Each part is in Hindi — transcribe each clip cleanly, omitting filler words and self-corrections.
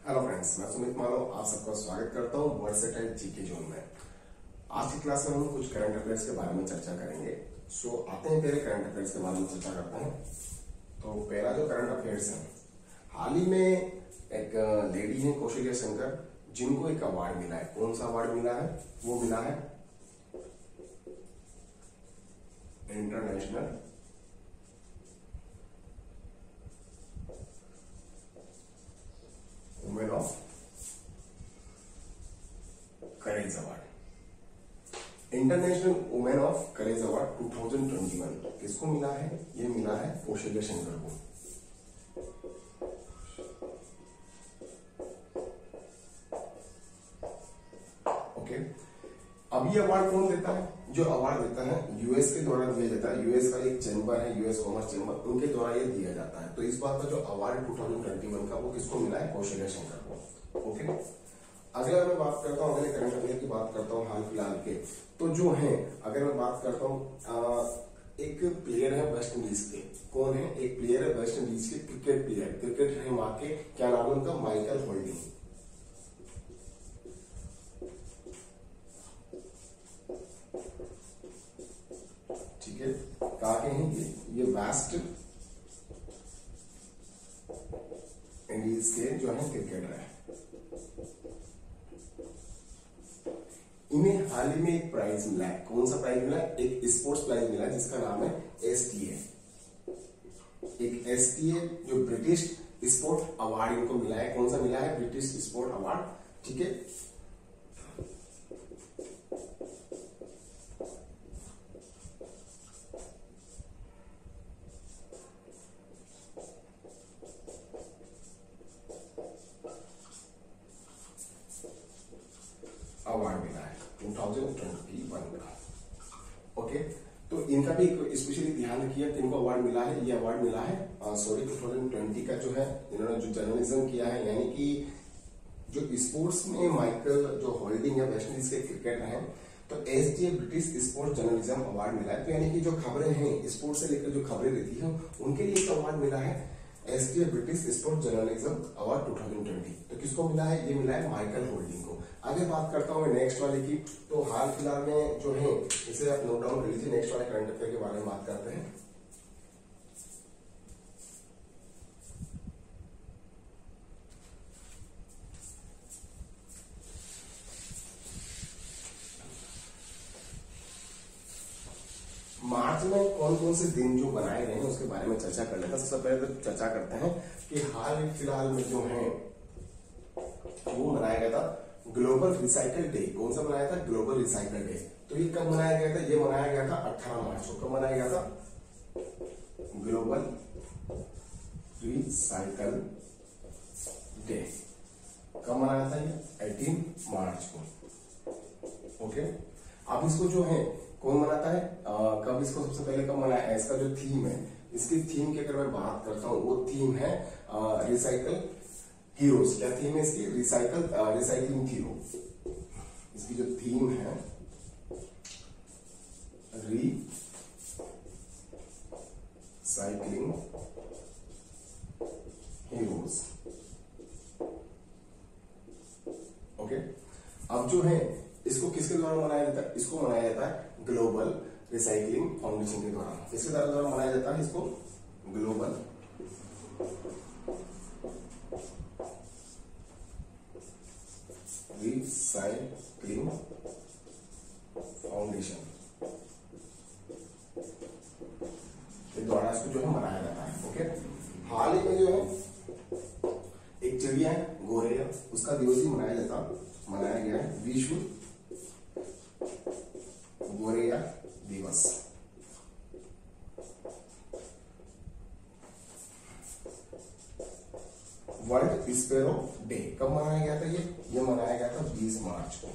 हेलो फ्रेंड्स, मैं सुमित मालव आप सबका स्वागत करता हूँ वर्सेटाइल जीके जोन में। आज की क्लास में हम कुछ करंट अफेयर्स के बारे में चर्चा करेंगे। आते हैं पहले करंट अफेयर्स के बारे में चर्चा करते हैं। तो पहला जो करंट अफेयर्स है, हाल ही में एक लेडी है कौशल्या शंकर, जिनको एक अवार्ड मिला है। कौन सा अवार्ड मिला है? वो मिला है international women of courage award. International women of courage award 2021 किसको मिला है? ये मिला है कौशल्या शंकर को। ओके, अब ये अवार्ड कौन देता है? जो अवार्ड देता है यूएस के द्वारा दिया जाता है। यूएस का एक चैम्बर है, यूएस कॉमर्स चैम्बर, उनके द्वारा ये दिया जाता है। तो इस बात का जो अवार्ड 2021 का वो किसको मिला है? कौशल्या शंकर को। ओके, अगला मैं बात करता हूँ, अगले करंट अफेयर की बात करता हूँ हाल फिलहाल के। तो जो है, अगर मैं बात करता हूँ, एक प्लेयर है वेस्ट इंडीज के। कौन है? एक प्लेयर है वेस्ट इंडीज के, क्रिकेट प्लेयर, क्रिकेट है वहां के। क्या नाम है उनका? Michael holding. ठीक है, कहा के हैं ये वेस्ट इंडीज के जो है क्रिकेटर है। इन्हें हाल ही में एक प्राइज मिला है। कौन सा प्राइज मिला है? एक स्पोर्ट्स प्राइज मिला है जिसका नाम है एसटीए। एक एसटीए जो ब्रिटिश स्पोर्ट अवार्ड इनको मिला है। कौन सा मिला है? British sport award. ठीक है, अवार्ड मिला है 2021 का। ओके, तो इनका भी स्पेशली ध्यान रखिए कि इनको अवार्ड मिला है। ये अवार्ड मिला है 2020 का जो है, इन्होंने जो जर्नलिज्म किया है, यानी कि जो स्पोर्ट्स में माइकल जो होल्डिंग है वेस्ट इंडीज के क्रिकेटर हैं, तो SDA British sports journalism award मिला है। तो यानी कि जो खबरें हैं स्पोर्ट्स से लेकर जो खबरें रहती है उनके लिए एक अवार्ड मिला है SDA British sports journalism award 2020। तो किसको मिला है? ये मिला है माइकल होल्डिंग को। आगे बात करता हूं मैं नेक्स्ट वाले की। तो हाल फिलहाल में जो है, इसे आप नोट डाउन कर लीजिए। नेक्स्ट वाले करंट अफेयर के बारे में बात करते हैं। मार्च में कौन कौन से दिन जो बनाए गए हैं उसके बारे में चर्चा कर लेते हैं। सबसे पहले तो चर्चा करते हैं कि हाल फिलहाल में जो है वो मनाया गया था ग्लोबल रिसाइकल डे। कौन सा मनाया था? Global recycle day. तो ये कब मनाया गया था? ये मनाया गया था 18 मार्च को। कब मनाया गया था? ग्लोबल रिसाइकल डे कब मनाया था? ये 18 मार्च को। ओके, अब इसको जो है कौन मनाता है? कब इसको सबसे पहले कब मनाया है? इसका जो थीम है, इसकी थीम की अगर मैं बात करता हूं, वो थीम है रिसाइकल हीरोज। क्या थीम है इसकी? Recycling hero. इसकी जो थीम है रिसाइकलिंग हीरोज। ओके, अब जो है इसको किसके द्वारा मनाया जाता है? इसको मनाया जाता है ग्लोबल रिसाइकलिंग फाउंडेशन के द्वारा। किसके द्वारा मनाया जाता है इसको? ग्लोबल रिसाइकलिंग फाउंडेशन के द्वारा इसको जो है मनाया जाता है। ओके, हाल ही में जो है एक चिड़िया है गोरैया, उसका दिवस ही मनाया गया है विश्व गोरैया दिवस। वर्ल्ड स्पैरो डे कब मनाया गया था? ये मनाया गया था 20 मार्च को।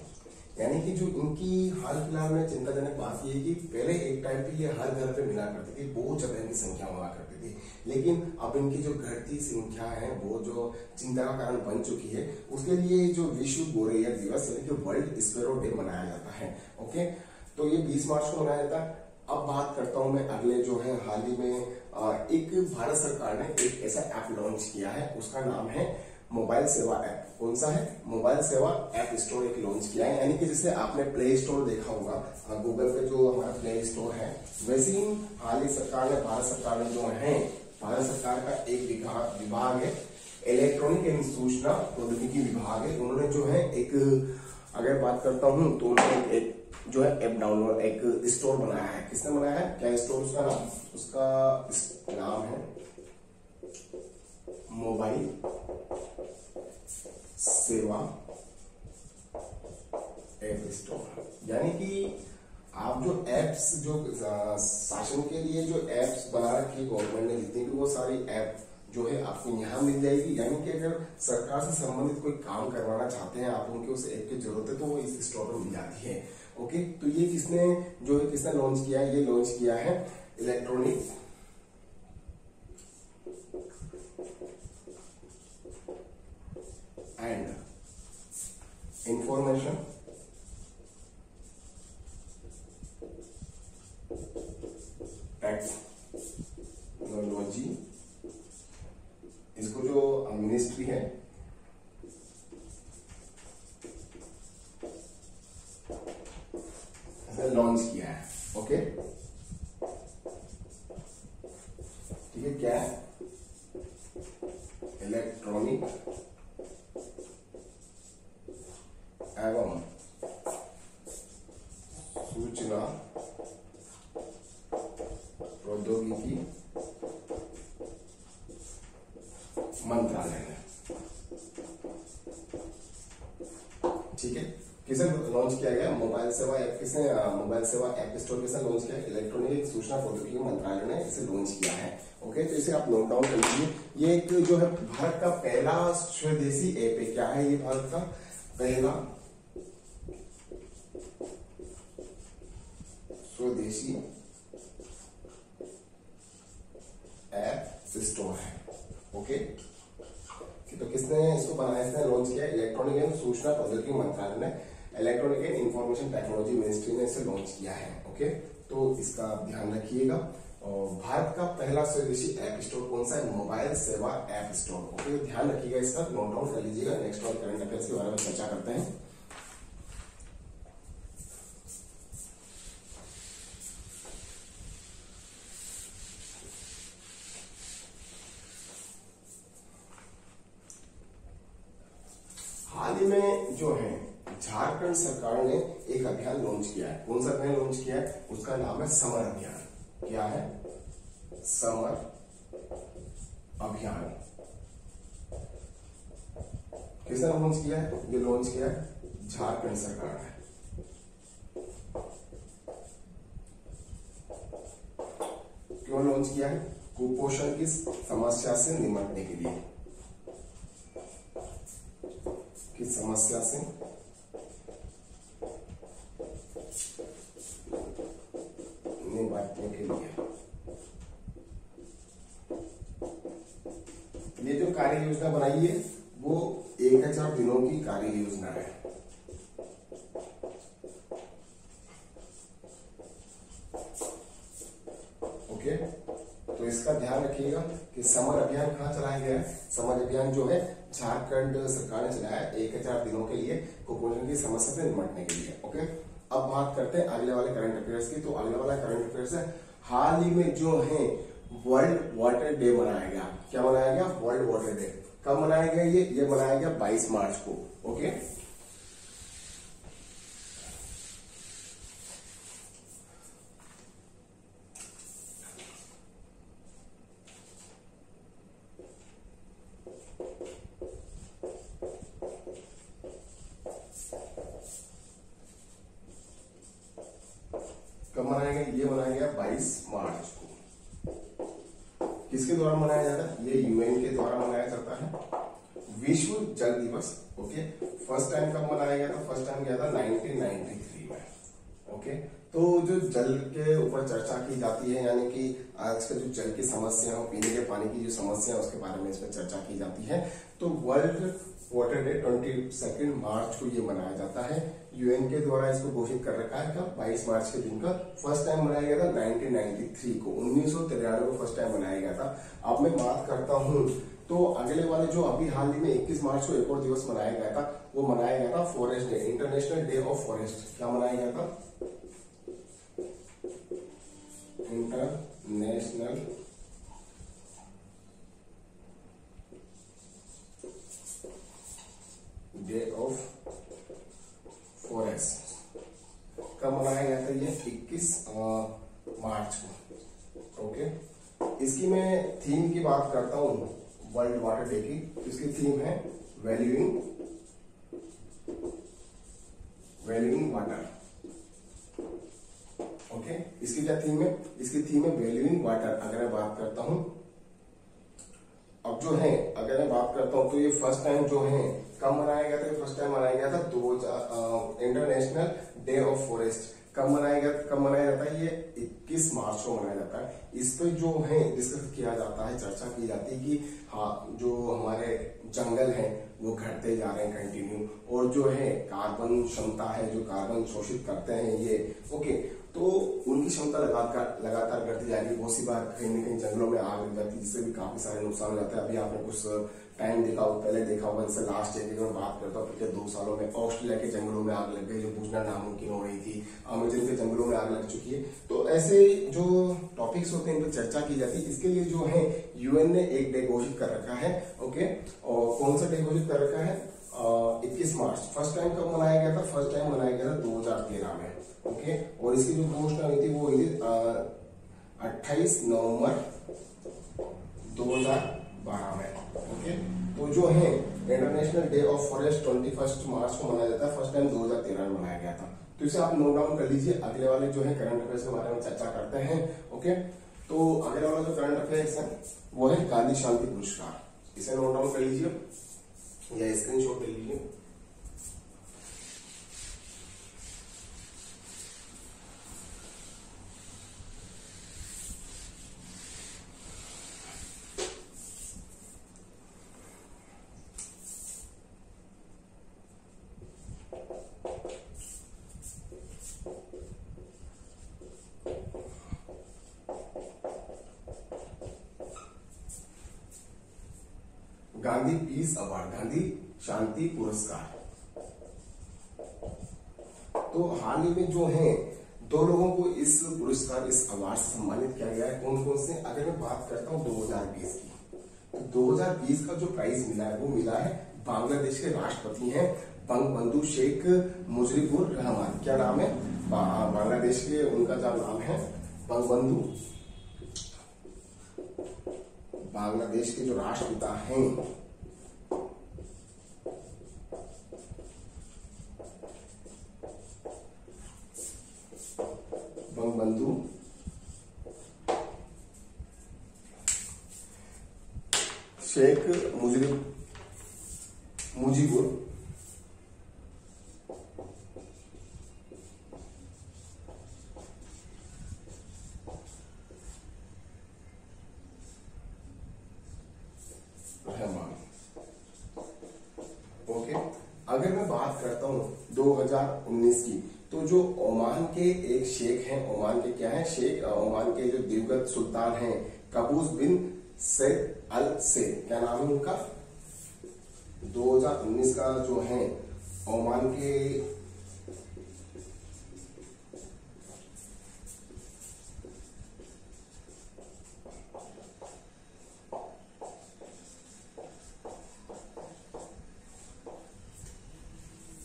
यानी कि जो इनकी हाल फिलहाल में चिंताजनक बात यह है कि पहले एक टाइम पे ये हर घर पे मिला करती थी, बहुत ज्यादा इनकी संख्या हुआ करती थी, लेकिन अब इनकी जो घटती संख्या है वो जो चिंता का कारण बन चुकी है। उसके लिए जो विश्व गोरैया दिवस यानी कि वर्ल्ड स्पैरो डे मनाया जाता है। ओके, तो ये 20 मार्च को मनाया जाता है। अब बात करता हूं मैं अगले जो है, हाल ही में एक भारत सरकार ने एक ऐसा ऐप लॉन्च किया है, उसका नाम है मोबाइल सेवा ऐप। कौन सा है? मोबाइल सेवा ऐप स्टोर एक लॉन्च किया है। यानी कि जैसे आपने प्ले स्टोर देखा होगा गूगल पे जो हमारा प्ले स्टोर है, वैसे ही हाल ही सरकार ने, भारत सरकार ने जो है, भारत सरकार का एक विभाग है इलेक्ट्रॉनिक एवं सूचना प्रौद्योगिकी विभाग है। उन्होंने जो है एक, अगर बात करता हूं तो उन्होंने एक जो है ऐप डाउनलोड, एक स्टोर बनाया है। किसने बनाया है? क्या स्टोर उसका नाम? उसका नाम है मोबाइल सेवा ऐप स्टोर। यानी कि आप जो एप्स, जो शासन के लिए जो एप्स बना रखी है गवर्नमेंट ने, जितनी भी वो सारी ऐप जो है आपको यहाँ मिल जाएगी। यानी कि अगर सरकार से संबंधित कोई काम करवाना चाहते हैं आप, उनके उस ऐप की जरूरत है तो वो इस स्टोर में मिल जाती है। ओके, तो ये किसने लॉन्च किया है? ये लॉन्च किया है इलेक्ट्रॉनिक एंड इंफॉर्मेशन टेक्नोलॉजी, इसको जो मिनिस्ट्री है लॉन्च किया है। ओके, ठीक है। क्या है? इलेक्ट्रॉनिक एवं सूचना प्रौद्योगिकी मंत्रालय ने, ठीक है। किसे लॉन्च किया गया? मोबाइल सेवा ऐप। किसने? मोबाइल सेवा ऐप स्टोर किसने लॉन्च किया? इलेक्ट्रॉनिक सूचना प्रौद्योगिकी मंत्रालय ने इसे लॉन्च किया है। ओके, तो इसे आप नोट डाउन कर लीजिए। ये एक जो है भारत का पहला स्वदेशी ऐप है। क्या है ये? भारत का पहला स्वदेशी ऐप स्टोर है। ओके, तो किसने इसको बनाया? इसने लॉन्च किया इलेक्ट्रॉनिक एवं सूचना प्रौद्योगिकी मंत्रालय ने, electronic and information technology ministry ने इसे लॉन्च किया है। ओके, तो इसका ध्यान रखिएगा। और भारत का पहला स्वदेशी ऐप स्टोर कौन सा है? मोबाइल सेवा ऐप स्टोर। ओके, ध्यान रखिएगा, इसका नोट डाउन कर लीजिएगा। नेक्स्ट और करंट अफेयर्स के बारे में चर्चा करते हैं। हाल ही में जो है झारखंड सरकार ने एक अभियान लॉन्च किया है। कौन सा अभियान लॉन्च किया है? उसका नाम है समर अभियान। क्या है? समर अभियान। किसने लॉन्च किया है? ये लॉन्च किया है झारखंड सरकार ने। क्यों लॉन्च किया है? कुपोषण की समस्या से निपटने के लिए, की समस्या से निपटने के लिए। ये जो कार्य योजना बनाई है वो 1000 दिनों की कार्य योजना है। ओके, तो इसका ध्यान रखिएगा कि समर अभियान कहाँ चलाया गया है? समर अभियान जो है झारखंड सरकार ने चलाया 1000 दिनों के लिए कुपोषण की समस्या से निपटने के लिए। ओके, अब बात करते हैं अगले वाले करंट अफेयर्स की। तो अगले वाला करंट अफेयर्स है, हाल ही में जो है वर्ल्ड वाटर डे मनाया गया। क्या मनाया गया? World water day. कब मनाया गया? ये मनाया गया 22 मार्च को। ओके, कब मनाया गया? ये मनाया गया 22 मार्च को। किसके द्वारा मनाया जाता है? ये यूएन के द्वारा मनाया जाता है, विश्व जल दिवस। ओके, फर्स्ट टाइम कब मनाया गया था? फर्स्ट टाइम गया था 1993 में। ओके, तो जो जल के ऊपर चर्चा की जाती है, यानी कि आजकल जो जल की समस्या है, पीने के पानी की जो समस्या है उसके बारे में इसमें चर्चा की जाती है। तो वर्ल्ड वाटर डे 22 मार्च को ये मनाया जाता है। यूएन के द्वारा इसको घोषित कर रखा है कब? 22 मार्च के दिन का। फर्स्ट टाइम मनाया गया था 1993 को, 1993 को फर्स्ट टाइम मनाया गया था। अब मैं बात करता हूं तो अगले वाले जो अभी हाल ही में 21 मार्च को एक और दिवस मनाया गया था, वो मनाया गया था forest day, international day of forest. क्या मनाया गया था? International day of forest. कब मनाया गया था? ये 21 मार्च को। ओके, इसकी मैं थीम की बात करता हूं, वर्ल्ड वाटर डे की। इसकी थीम है वैल्यूइंग वाटर। ओके, इसकी क्या थीम है? इसकी थीम है वैल्यूइंग वाटर। अगर मैं बात करता हूं, अब जो है अगर मैं बात करता हूं तो ये फर्स्ट टाइम जो है कब मनाया गया था? फर्स्ट टाइम मनाया गया था इंटरनेशनल डे ऑफ फॉरेस्ट। कब मनाया जाता है? ये 21 मार्च को मनाया जाता है। इस पे जो है डिस्कस किया जाता है, चर्चा की जाती है कि हाँ, जो हमारे जंगल हैं वो घटते जा रहे हैं कंटिन्यू, और जो है कार्बन क्षमता है, जो कार्बन शोषित करते हैं ये, ओके, तो उनकी क्षमता लगातार बढ़ती जा रही है। बहुत सी बार कहीं न कहीं जंगलों में आग लग जाती है, जिससे भी काफी सारे नुकसान हो जाते हैं। अभी आपने कुछ टाइम पहले देखा होगा, जैसे लास्ट ईयर की मैं बात करता हूँ, पिछले 2 सालों में ऑस्ट्रेलिया के जंगलों में आग लग गई, जो बुझना नामुमकिन हो रही थी। अमेजन के जंगलों में आग लग चुकी है। तो ऐसे जो टॉपिक्स होते हैं इन पर चर्चा की जाती है। इसके लिए जो है यूएन ने एक डे घोषित कर रखा है। ओके, और कौन सा डे घोषित कर रखा है? 21 मार्च। फर्स्ट टाइम कब मनाया गया था? फर्स्ट टाइम मनाया गया था 2013 में। ओके, और इसकी जो घोषणा हुई थी वो हुई थी 28 नवंबर 2012 में। ओके, तो जो है इंटरनेशनल डे ऑफ फॉरेस्ट 21 मार्च को मनाया जाता है। फर्स्ट टाइम 2013 में मनाया गया था। तो इसे आप नोट डाउन कर लीजिए। अगले वाले जो है करंट अफेयर्स के बारे में चर्चा करते हैं। ओके, तो अगले वाला जो करंट अफेयर्स है वो है गांधी शांति पुरस्कार। इसे नोट डाउन कर लीजिए या स्क्रीनशॉट ले लीजिए। गांधी पीस अवार्ड, गांधी शांति पुरस्कार। तो हाल ही में जो है 2 लोगों को इस पुरस्कार, इस अवार्ड से सम्मानित किया गया है। कौन कौन से? अगर मैं बात करता हूं 2020 की, तो 2020 का जो प्राइज मिला है वो मिला है बांग्लादेश के राष्ट्रपति हैं बंगबंधु शेख मुजीबुर रहमान। क्या नाम है? बांग्लादेश के उनका जो नाम है बंगबंधु, बांग्लादेश के जो राष्ट्रपिता हैं बंगबंधु शेख मुजीबुर रहमान। ओके, अगर मैं बात करता हूं 2019 की, तो जो ओमान के एक शेख हैं, ओमान के क्या है शेख, ओमान के जो दिवंगत सुल्तान हैं कबूस बिन सैद अल सैद, क्या नाम है उनका? 2019 का जो है ओमान के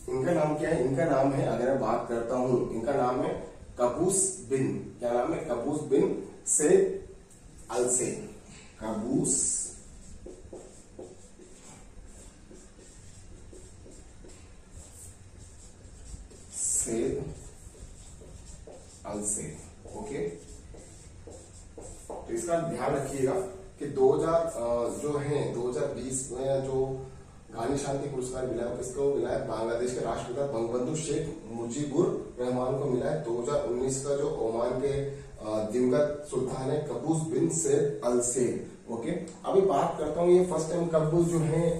इनका नाम क्या है? इनका नाम है, अगर मैं बात करता हूं, इनका नाम है कबूस बिन, क्या नाम है? कबूस बिन सैद अल सैद, कबूस सैद अल सैद। ओके, तो इसका ध्यान रखिएगा कि 2020 में जो गांधी शांति पुरस्कार मिला है किसको मिला है? बांग्लादेश के राष्ट्रपिता बंगबंधु शेख मुजीबुर रहमान को मिला है। 2019 का जो ओमान के दिवंगत सुल्तान है कबूस बिन सैद अल सैद। ओके, अभी बात करता हूँ ये फर्स्ट टाइम कब जो है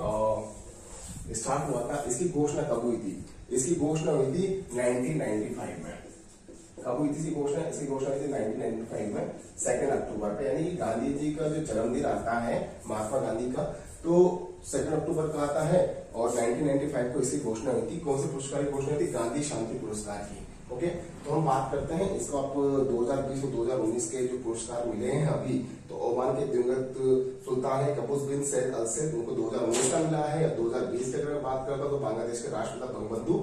स्टार्ट हुआ था, इसकी घोषणा कब हुई थी? इसकी घोषणा हुई थी 1995 में। कब हुई थी इसकी घोषणा? इसकी घोषणा हुई थी 1995 में 2 अक्टूबर पे, यानी गांधी जी का जो जन्मदिन आता है महात्मा गांधी का, तो तो 2 अक्टूबर का आता है और 1995 को इसकी घोषणा हुई थी। कौन से पुरस्कार की घोषणा हुई थी? गांधी शांति पुरस्कार की। ओके, तो हम बात करते हैं इसको। आप 2020 और 2019 के जो पुरस्कार मिले हैं अभी, तो ओमान के दिवंगत सुल्तान है कबूस बिन सैद अल सैद, उनको 2019 का मिला है। 2020 की अगर मैं बात करता हूँ तो बांग्लादेश के राष्ट्रपिता बंगबंधु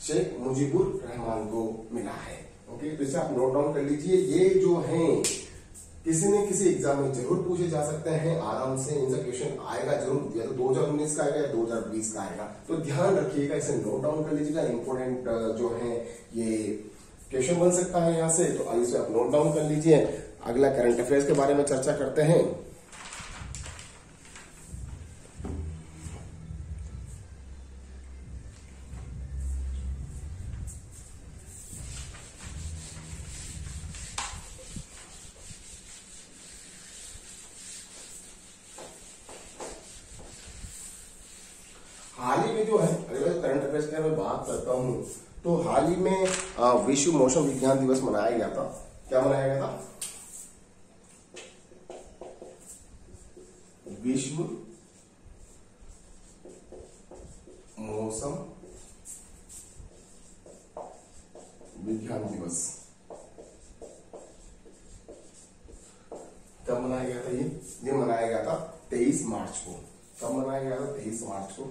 शेख मुजीबुर रहमान को मिला है। ओके, तो इसे आप नोट डाउन कर लीजिए। ये जो है किसी न किसी एग्जाम में जरूर पूछे जा सकते हैं, आराम से इनसे क्वेश्चन आएगा जरूर, या तो 2019 का आएगा या 2020 का आएगा, तो ध्यान रखिएगा, इसे नोट डाउन कर लीजिएगा। इंपोर्टेंट जो है ये क्वेश्चन बन सकता है यहाँ से, तो अभी से आप नोट डाउन कर लीजिए। अगला करंट अफेयर्स के बारे में चर्चा करते हैं। हाल ही में जो है, अगर करंट अफेयर्स की मैं बात करता हूं, तो हाल ही में विश्व मौसम विज्ञान दिवस मनाया गया था। क्या मनाया गया था? विश्व मौसम विज्ञान दिवस कब मनाया गया था? ये मनाया गया था 23 मार्च को। कब मनाया गया था? 23 मार्च को।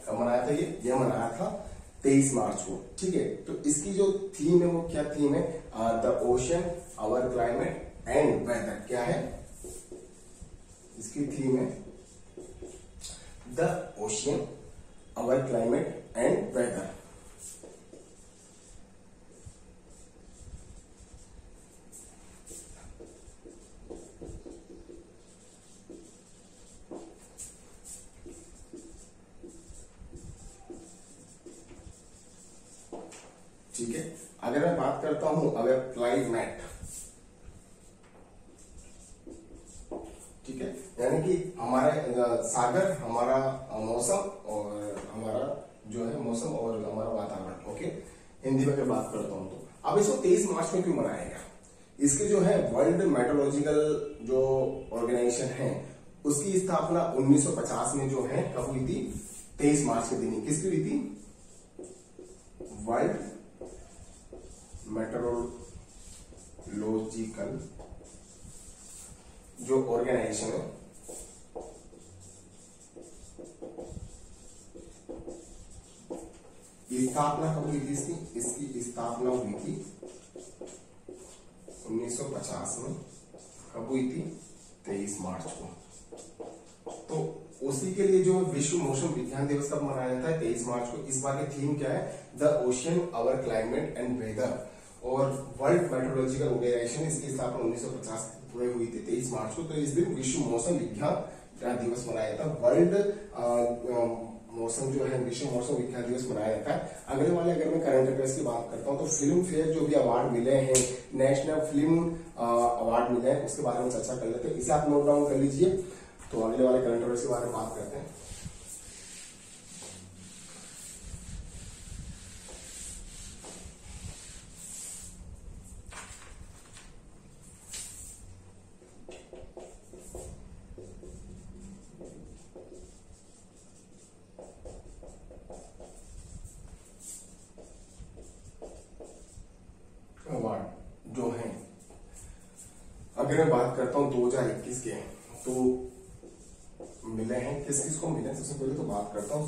कब मनाया था ये मनाया था 23 मार्च को। ठीक है, तो इसकी जो थीम है वो क्या थीम है? The ocean, our climate and weather. क्या है इसकी थीम? है the ocean, our climate and weather. ठीक है, अगर मैं बात करता हूं अगर क्लाइमेट, ठीक है, यानी कि हमारे सागर, हमारा मौसम और हमारा जो है मौसम और हमारा वातावरण। ओके, हिंदी में अगर बात करता हूं तो अब इसको 23 मार्च में क्यों मनाया गया? इसके जो है वर्ल्ड मेट्रोलॉजिकल जो ऑर्गेनाइजेशन है उसकी स्थापना 1950 में जो है कब हुई थी? 23 मार्च के दिन। किसकी हुई थी? वर्ल्ड मेट्रोलॉजिकल जो ऑर्गेनाइजेशन है स्थापना कब हुई थी? इसकी स्थापना हुई थी 1950 में। कब हुई थी? 23 मार्च को। तो उसी के लिए जो विश्व मौसम विज्ञान दिवस कब मनाया जाता है? 23 मार्च को। इस बार की थीम क्या है? The ocean, our climate and weather. और वर्ल्ड मेट्रोलॉजिकल ऑर्गेनाइजेशन, इसकी स्थापना 1950 में हुई थी 23 मार्च को। तो इस दिन विश्व मौसम विज्ञान दिवस मनाया जाता है। वर्ल्ड मौसम जो है विश्व मौसम विज्ञान दिवस मनाया जाता है। अगले वाले अगर मैं करंट अफेयर्स की बात करता हूं तो फिल्म फेयर जो भी अवार्ड मिले हैं, नेशनल फिल्म अवार्ड मिले हैं, उसके बारे में चर्चा कर लेते हैं। इसे आप नोट डाउन कर लीजिए। तो अगले वाले करंट अफेयर्स के बारे में बात करते हैं। अवार्ड जो है, अगर मैं बात करता हूं 2021 के, तो मिले हैं किस किस को मिले? सबसे पहले तो बात करता हूँ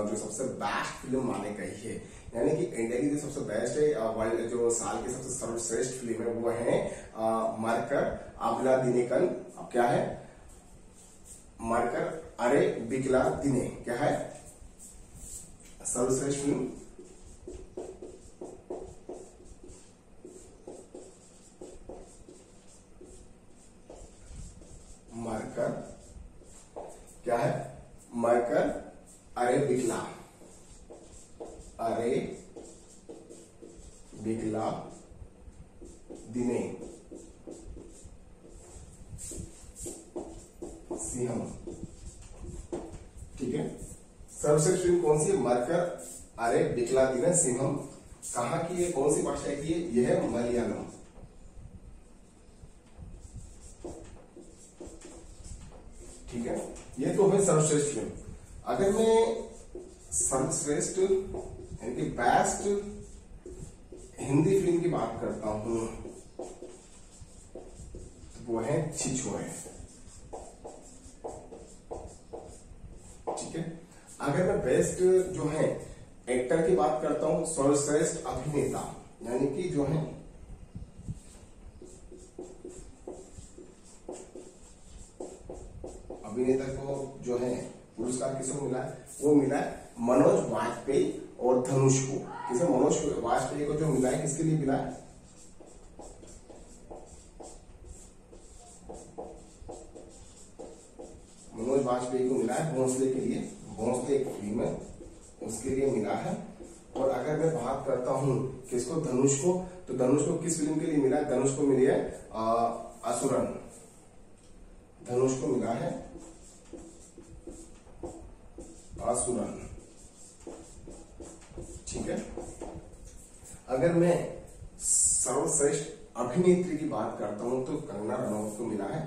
जो सबसे बेस्ट फिल्म माने गई है, यानी कि इंडिया की जो सबसे बेस्ट है, वर्ल्ड जो साल की सबसे सर्वश्रेष्ठ फिल्म है वो है मरकर अबला दिनेकन। अब क्या है? मरकर अरे बिकला दिने। क्या है सर्वश्रेष्ठ फिल्म? मरकर, क्या है? मरकर अरे बिकला, अरे बिकला दिने सिंहम। ठीक है, सर्वश्रेष्ठ फिल्म कौन सी है? मरकर अरे बिकला दिने सिंहम। कहां की है? कौन सी भाषा की है? यह है मलयालम। ठीक है, ये तो है सर्वश्रेष्ठ फिल्म। अगर मैं सर्वश्रेष्ठ यानी कि बेस्ट हिंदी फिल्म की बात करता हूं तो वो है छिछोरे। ठीक है, अगर मैं बेस्ट जो है एक्टर की बात करता हूं, सर्वश्रेष्ठ अभिनेता यानी कि जो है अभिनेता को जो है पुरस्कार किसको मिला है, वो मिला है मनोज वाजपेयी और धनुष को। किसे, मनोज वाजपेयी को जो मिला है किसके लिए मिला है, मनोज वाजपेयी को मिला है भोंसले के लिए, भोंसले एक फिल्म है उसके लिए मिला है। और अगर मैं बात करता हूं किसको, धनुष को, तो धनुष को किस फिल्म के लिए मिला है, धनुष को मिली है असुरन, धनुष को मिला है असुरन। ठीक है, अगर मैं सर्वश्रेष्ठ अभिनेत्री की बात करता हूं तो कंगना रनौत को मिला है,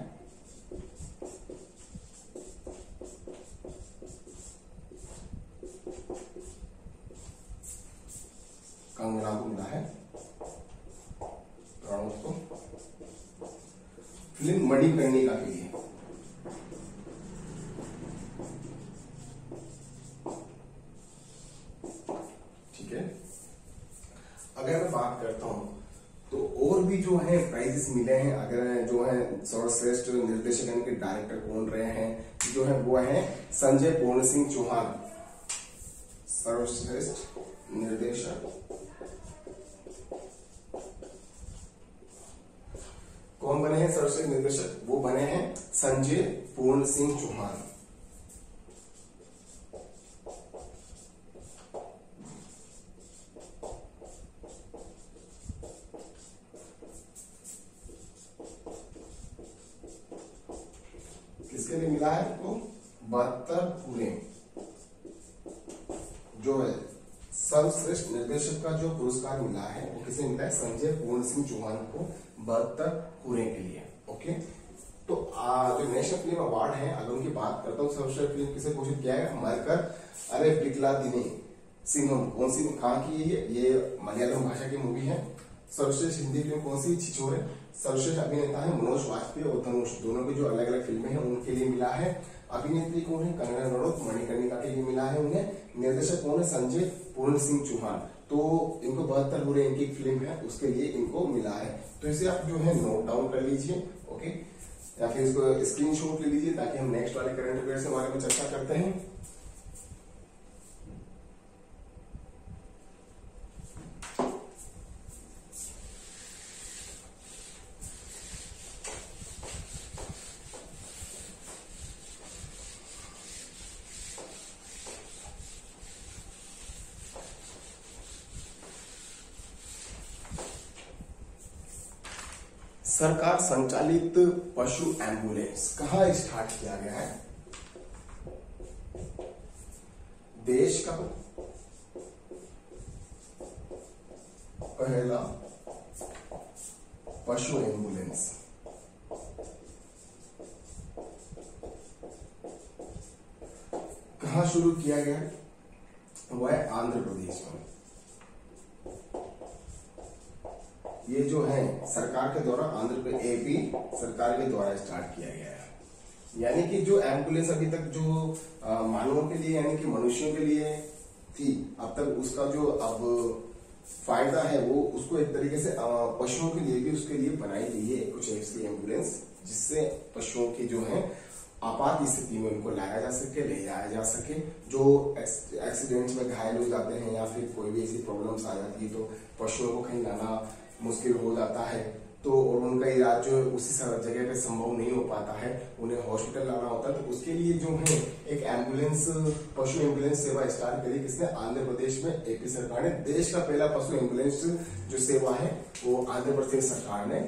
कंगना को मिला है रनौत को फिल्म मणिकर्णिका के लिए। ठीक है, अगर मैं बात करता हूं तो और भी जो है प्राइजेस मिले हैं। अगर जो है सर्वश्रेष्ठ निर्देशक यानी कि डायरेक्टर कौन रहे हैं, जो है वो है संजय पूर्ण सिंह चौहान, सर्वश्रेष्ठ निर्देशक कौन बने हैं, सर्वश्रेष्ठ निर्देशक वो बने हैं संजय पूर्ण सिंह चौहान। किसके लिए मिला है, तो 72 पूरे जो है सर्वश्रेष्ठ निर्देशक का जो पुरस्कार मिला है वो किसे मिला है, संजय पूर्ण सिंह चौहान को 72 पूरे के लिए। ओके, तो जो नेशनल फिल्म अवार्ड है अगर उनकी बात करता हूँ, सर्वश्रेष्ठ फिल्म किसे घोषित किया है, मरकर अरे पिघला दिने सिंघम, कौन सी कहाँ की है ये मलयालम भाषा की मूवी है। सर्वश्रेष्ठ हिंदी फिल्म कौन सी, छिछोरे। सर्वश्रेष्ठ अभिनेता है मनोज वाजपेयी और धनुष, दोनों की जो अलग अलग फिल्में हैं उनके लिए मिला है। अभिनेत्री कौन है, कंगना रनौत, मणिकर्णिका के लिए मिला है उन्हें। निर्देशक कौन है, संजय पूर्ण सिंह चौहान, तो इनको 72 पूरे इनकी फिल्म है उसके लिए इनको मिला है। तो इसे आप जो है नोट डाउन कर लीजिए, ओके, या फिर इसको स्क्रीनशॉट ले लीजिए ताकि हम नेक्स्ट वाले करंट अफेयर्स के बारे में चर्चा करते हैं। सरकार संचालित पशु एम्बुलेंस कहाँ स्टार्ट किया गया है, देश का पहला पशु एम्बुलेंस कहाँ शुरू किया गया, वो है आंध्र प्रदेश में। ये जो है सरकार के द्वारा एपी सरकार के द्वारा स्टार्ट किया गया है। यानी कि जो एम्बुलेंस अभी तक जो मानवों के लिए यानी कि मनुष्यों के लिए थी, अब तक उसका जो अब फायदा है वो उसको एक तरीके से पशुओं के लिए भी उसके लिए बनाई गई है कुछ ऐसी एम्बुलेंस, जिससे पशुओं की जो है आपात स्थिति में उनको लाया जा सके, ले जाया जा सके। जो एक्सीडेंट्स में घायल हो जाते हैं या फिर कोई भी ऐसी प्रॉब्लम्स आ जाती है तो पशुओं को कहीं लाना मुश्किल हो जाता है, तो और उनका इलाज जो है उसी जगह पे संभव नहीं हो पाता है, उन्हें हॉस्पिटल लाना होता है। तो उसके लिए जो है एक एम्बुलेंस पशु एम्बुलेंस सेवा स्टार्ट करी किसने, आंध्र प्रदेश में एपी सरकार ने। देश का पहला पशु एम्बुलेंस जो सेवा है वो आंध्र प्रदेश सरकार ने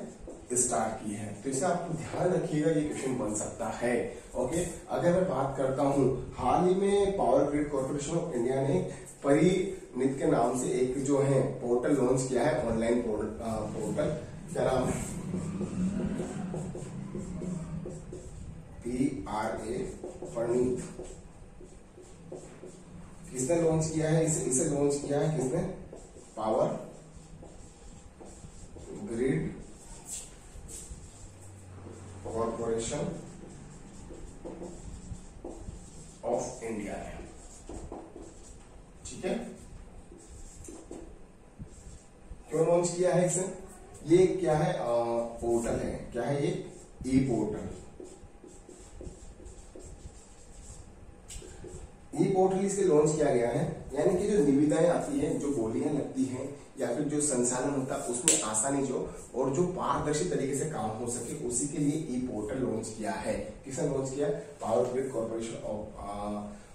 स्टार्ट की है। तो इसे आप ध्यान रखिएगा, ये क्वेश्चन बन सकता है। ओके, अगर मैं बात करता हूँ, हाल ही में power grid corporation of India ने परिनित के नाम से एक जो है पोर्टल लॉन्च किया है, ऑनलाइन पोर्टल, क्या नाम है, PRA प्रणीत। किसने लॉन्च किया है इसे लॉन्च किया है किसने? Power grid corporation of India है। ठीक है, क्यों लॉन्च किया है इसे? ये क्या है? पोर्टल है। क्या है ये? ई पोर्टल। ई पोर्टल इसलिए लॉन्च किया गया है, यानी कि जो निविदाएं आती हैं, जो बोलियां लगती हैं या फिर जो संचालन होता है उसमें आसानी जो और जो पारदर्शी तरीके से काम हो सके, उसी के लिए ई पोर्टल लॉन्च किया है। किसने लॉन्च किया? Power grid corporation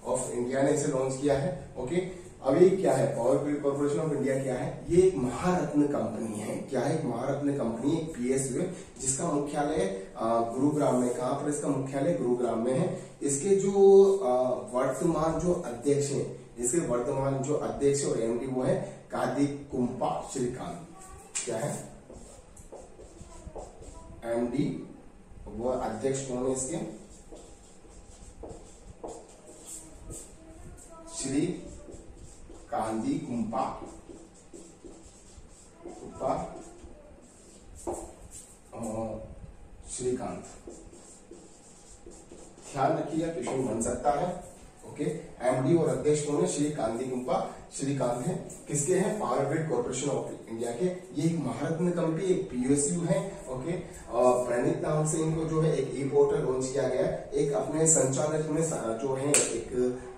of India ने इसे लॉन्च किया है। ओके, अब ये क्या है? Power grid corporation of India क्या है? ये एक महारत्न कंपनी है। क्या है? एक महारत्न कंपनी, एक PSU है, जिसका मुख्यालय गुरुग्राम में। कहां पर इसका मुख्यालय? गुरुग्राम में है। इसके जो वर्तमान जो अध्यक्ष हैं, इसके वर्तमान जो अध्यक्ष और MD वो है कादिकुंपा श्रीकांत। क्या है? MD वो अध्यक्ष कौन है इसके? श्री कादिकुंपा श्रीकांत। ध्यान रखिएगा, क्वेश्चन बन सकता है। ओके, MD और अध्यक्ष कौन है? श्री कादिकुंपा श्रीकांत है। किसके हैं? Power grid corporation of India के। ये एक महारत्न कंपनी, एक PSU है। ओके, प्रणीत नाम से इनको जो है एक ई पोर्टल लॉन्च किया गया है। एक अपने संचालक में जो है एक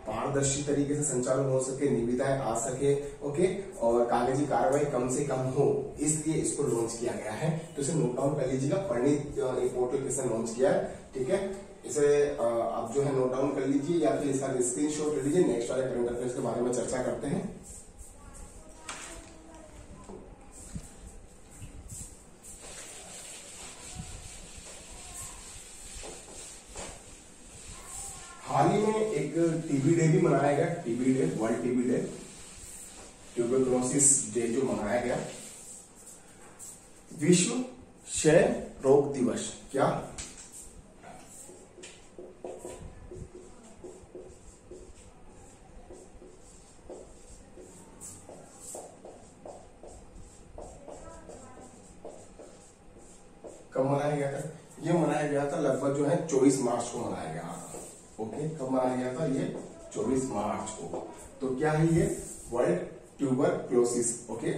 पारदर्शी तरीके से संचालन हो सके, निविदाएं आ सके, ओके, और कागजी कार्रवाई कम से कम हो, इसलिए इसको लॉन्च किया गया है। तो इसे नोट डाउन कर लीजिएगा, प्रणीत ई पोर्टल किसने लॉन्च किया है। ठीक है, इसे आप जो है नोट डाउन कर लीजिए या फिर इसका स्क्रीनशॉट ले लीजिए। नेक्स्ट वाले करंट अफेयर्स के बारे में चर्चा करते हैं। हाल ही में एक TB डे भी मनाया गया। TB day, world TB day, tuberculosis day जो मनाया गया। विश्व क्षय रोग दिवस। क्या? कब मनाया गया था? ये मनाया गया था लगभग जो है 24 मार्च को मनाया गया था। ओके, कब मनाया गया था? ये 24 मार्च को। तो क्या है ये? World tuberculosis. ओके,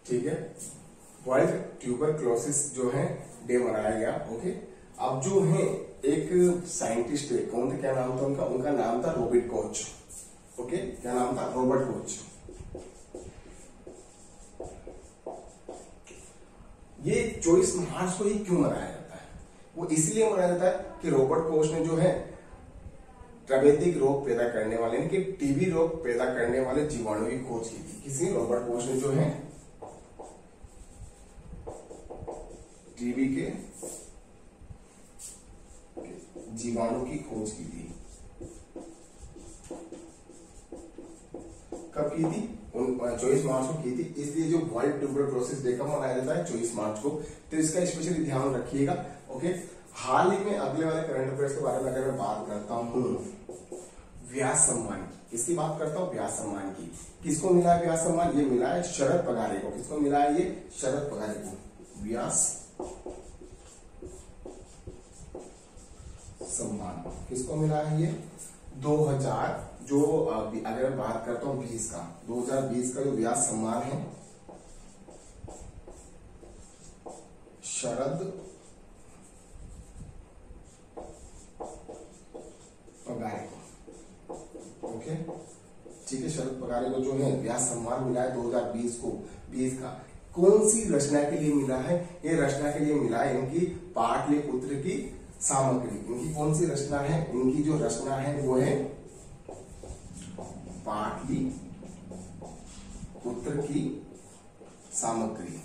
ठीक है, वर्ल्ड ट्यूबरक्लोसिस जो है डे मनाया गया। ओके, अब जो है एक साइंटिस्ट है, कौन था? क्या नाम था उनका? उनका नाम था रॉबर्ट कोच। ओके, क्या नाम था? Robert Koch. ये 24 मार्च को ही क्यों मनाया जाता है? वो इसलिए मनाया जाता है कि रॉबर्ट कोच ने जो है तपेदिक रोग पैदा करने वाले, इनके TB रोग पैदा करने वाले जीवाणु की खोज की थी। किसी रॉबर्ट कोच ने जो है TB के जीवाणु की खोज की थी। कब की थी? 24 मार्च को की थी। इसलिए जो वर्ल्ड ट्यूबरक्लोसिस डे कब मनाया जाता है? 24 मार्च को। तो इसका स्पेशली ध्यान रखिएगा। ओके, हाल ही में अगले वाले करंट अफेयर्स के बारे में अगर मैं बात करता हूं, व्यास सम्मान, इसकी बात करता हूं, व्यास सम्मान की। किसको मिला है व्यास सम्मान? ये मिला है शरद पगारे को। किसको मिला है? ये शरद पगारे को व्यास सम्मान। किसको मिला है? ये 2000 जो अगर मैं बात करता हूं 20 का, 2020 का जो व्यास सम्मान है, शरद पगारे को। ओके, ठीक है, शरद पगारे को जो है व्यास सम्मान मिला है 2020 को। 20 का कौन सी रचना के लिए मिला है? ये रचना के लिए मिला है इनकी पाटलिपुत्र की सामग्री। इनकी कौन सी रचना है? इनकी जो रचना है वो है पाटलिपुत्र की सामग्री।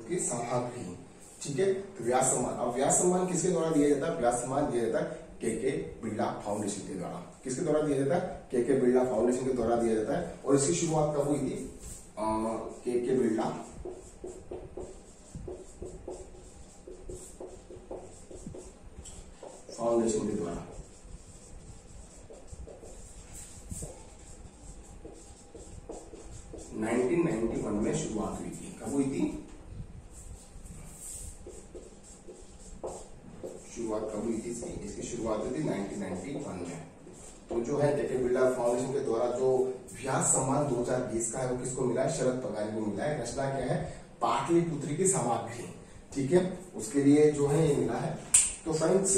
की सामग्री। ठीक है, तो व्यास सम्मान, अब व्यास सम्मान किसके द्वारा दिया जाता है? व्यास सम्मान दिया जाता है के बिरला फाउंडेशन के द्वारा। किसके द्वारा दिया जाता है? के बिरला फाउंडेशन के द्वारा दिया जाता है। और इसकी शुरुआत कब हुई थी? के बिरला फाउंडेशन के द्वारा। नाइनटीन 1991 में शुरुआत हुई थी। कब हुई थी? शुरुआत कब हुई थी इसकी शुरुआत हुई थी 1991 में। तो जो है के बिरला फाउंडेशन के द्वारा जो व्यास सम्मान 2020 का है वो किसको मिला है? शरद पगारी को मिला है। रचना क्या है? पाटलिपुत्र की सामग्री। ठीक है, उसके लिए जो है ये मिला है। तो फ्रेंड्स,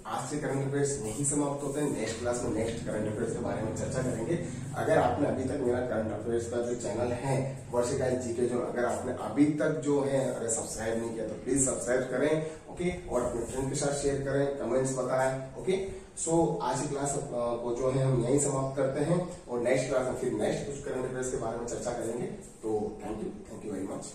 आज से करंट अफेयर्स नहीं समाप्त होते हैं। नेक्स्ट क्लास में नेक्स्ट करंट अफेयर्स के बारे में चर्चा करेंगे। अगर आपने अभी तक मेरा करंट अफेयर्स का जो चैनल है वर्षिकाल जीके जो, अगर आपने अभी तक जो है अगर सब्सक्राइब नहीं किया तो प्लीज सब्सक्राइब करें। ओके, और अपने फ्रेंड के साथ शेयर करें, कमेंट्स बताएं। ओके, सो आज की क्लास को जो है हम यहीं समाप्त करते हैं और नेक्स्ट क्लास में फिर नेक्स्ट कुछ करंट अफेयर्स के बारे में चर्चा करेंगे। तो थैंक यू वेरी मच।